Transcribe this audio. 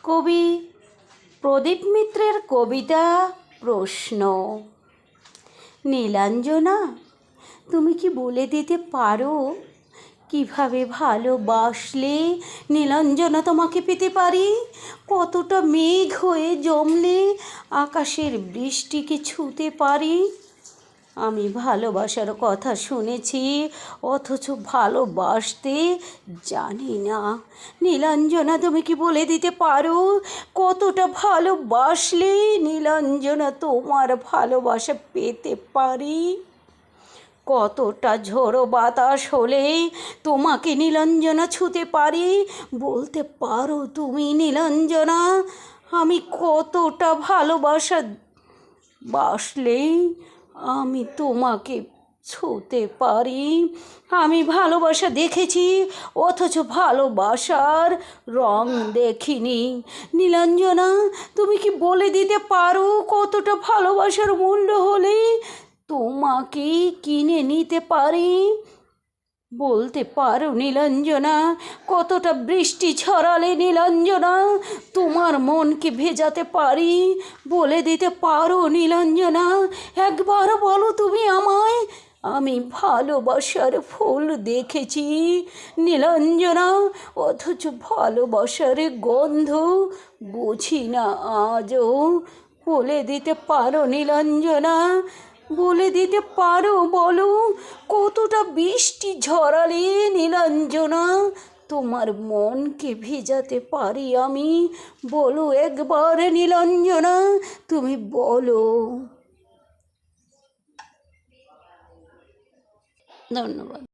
কবি প্রদীপ মিত্রের কবিতা প্রশ্ন। নীলাঞ্জনা, তুমি কি বলে দিতে পারো কিভাবে ভালোবাসলে নীলাঞ্জনা তোমাকে পেতে পারি? কতটা মেঘ হয়ে জমলে আকাশের বৃষ্টিকে ছুঁতে পারি? আমি ভালোবাসার কথা শুনেছি, অথচ ভালোবাসতে জানি না। নীলাঞ্জনা, তুমি কি বলে দিতে পারো কতটা ভালোবাসলে নীলাঞ্জনা তোমার ভালোবাসা পেতে পারি? কতটা ঝোড়ো বাতাস হলে তোমাকে নীলাঞ্জনা ছুঁতে পারি? বলতে পারো তুমি নীলাঞ্জনা, আমি কতটা বাসলেই আমি তোমাকে ছুঁতে পারি? আমি ভালোবাসা দেখেছি, অথচ ভালোবাসার রং দেখিনি। নীলাঞ্জনা, তুমি কি বলে দিতে পারো কতটা ভালোবাসার মূল্য হলে তোমাকে কিনে নিতে পারি? বলতে পারো নীলাঞ্জনা, কতটা বৃষ্টি ছড়ালে নীলাঞ্জনা তোমার মনকে ভেজাতে পারি? বলে দিতে পারো নীলাঞ্জনা, একবার বলো তুমি আমায়। আমি ভালোবাসার ফুল দেখেছি নীলাঞ্জনা, অথচ ভালোবাসার গন্ধ বুঝি না আজও। বলে দিতে পারো নীলাঞ্জনা, বলে দিতে পারো, বলো কতটা বৃষ্টি ঝরালে নীলাঞ্জনা তোমার মনকে ভেজাতে পারি আমি? বলো একবার নীলাঞ্জনা, তুমি বলো। ধন্যবাদ।